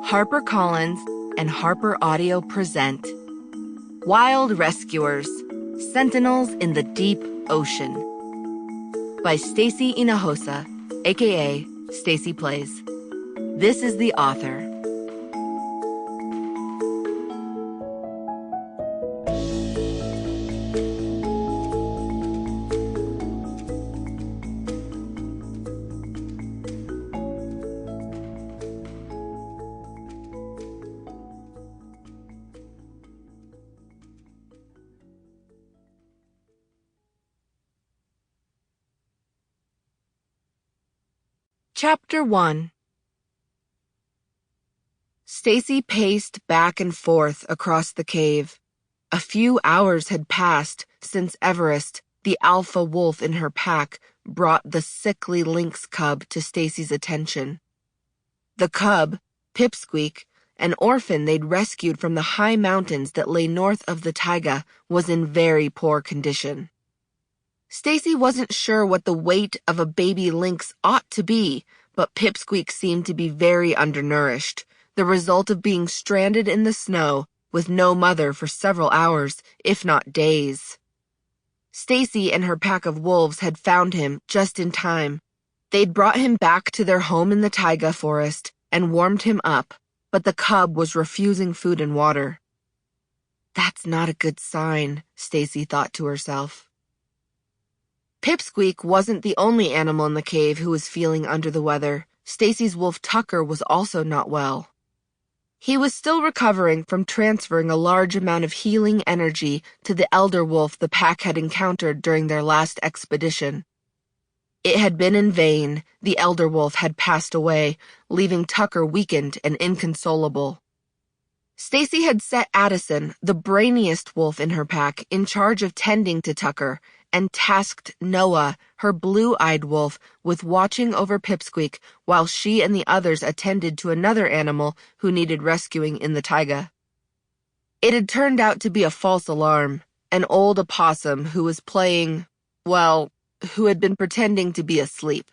HarperCollins and Harper Audio present Wild Rescuers, Sentinels in the Deep Ocean by Stacy Hinojosa, aka Stacyplays. This is the author. Chapter 1. Stacy paced back and forth across the cave. A few hours had passed since Everest, the alpha wolf in her pack, brought the sickly lynx cub to Stacy's attention. The cub, Pipsqueak, an orphan they'd rescued from the high mountains that lay north of the taiga, was in very poor condition. Stacy wasn't sure what the weight of a baby lynx ought to be, but Pipsqueak seemed to be very undernourished, the result of being stranded in the snow with no mother for several hours, if not days. Stacy and her pack of wolves had found him just in time. They'd brought him back to their home in the taiga forest and warmed him up, but the cub was refusing food and water. That's not a good sign, Stacy thought to herself. Pipsqueak wasn't the only animal in the cave who was feeling under the weather. Stacy's wolf Tucker was also not well. He was still recovering from transferring a large amount of healing energy to the elder wolf the pack had encountered during their last expedition. It had been in vain. The elder wolf had passed away, leaving Tucker weakened and inconsolable. Stacy had set Addison, the brainiest wolf in her pack, in charge of tending to Tucker, and tasked Noah, her blue-eyed wolf, with watching over Pipsqueak while she and the others attended to another animal who needed rescuing in the taiga. It had turned out to be a false alarm, an old opossum who was playing, who had been pretending to be asleep.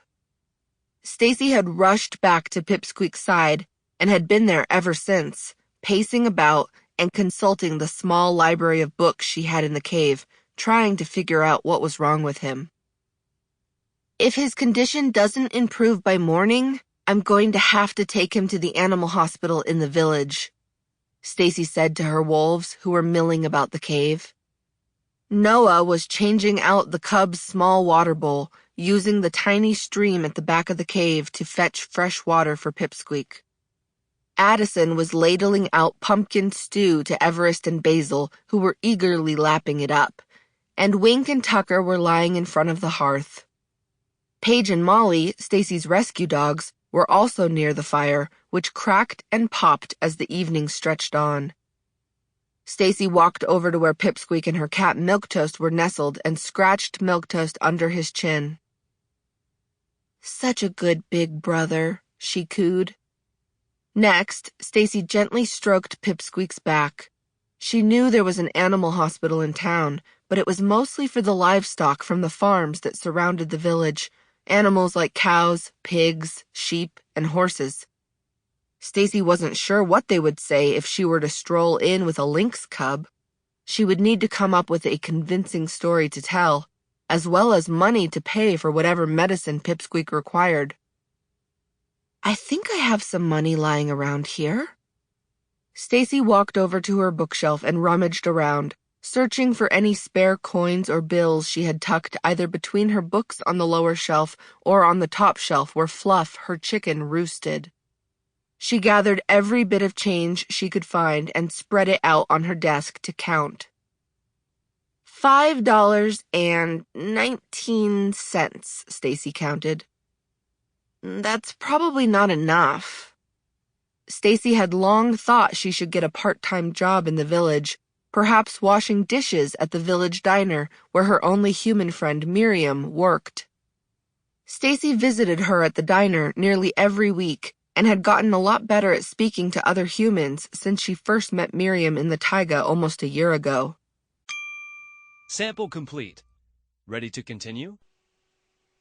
Stacy had rushed back to Pipsqueak's side and had been there ever since, pacing about and consulting the small library of books she had in the cave, trying to figure out what was wrong with him. If his condition doesn't improve by morning, I'm going to have to take him to the animal hospital in the village, Stacy said to her wolves who were milling about the cave. Noah was changing out the cub's small water bowl, using the tiny stream at the back of the cave to fetch fresh water for Pipsqueak. Addison was ladling out pumpkin stew to Everest and Basil, who were eagerly lapping it up, and Wink and Tucker were lying in front of the hearth. Paige and Molly, Stacy's rescue dogs, were also near the fire, which cracked and popped as the evening stretched on. Stacy walked over to where Pipsqueak and her cat Milquetoast were nestled and scratched Milquetoast under his chin. "Such a good big brother," she cooed. Next, Stacy gently stroked Pipsqueak's back. She knew there was an animal hospital in town, but it was mostly for the livestock from the farms that surrounded the village, animals like cows, pigs, sheep, and horses. Stacy wasn't sure what they would say if she were to stroll in with a lynx cub. She would need to come up with a convincing story to tell, as well as money to pay for whatever medicine Pipsqueak required. "I think I have some money lying around here." Stacy walked over to her bookshelf and rummaged around, searching for any spare coins or bills she had tucked either between her books on the lower shelf or on the top shelf where Fluff, her chicken, roosted. She gathered every bit of change she could find and spread it out on her desk to count. $5.19, Stacy counted. That's probably not enough. Stacy had long thought she should get a part-time job in the village, perhaps washing dishes at the village diner where her only human friend Miriam worked. Stacy visited her at the diner nearly every week and had gotten a lot better at speaking to other humans since she first met Miriam in the taiga almost a year ago. Sample complete. Ready to continue?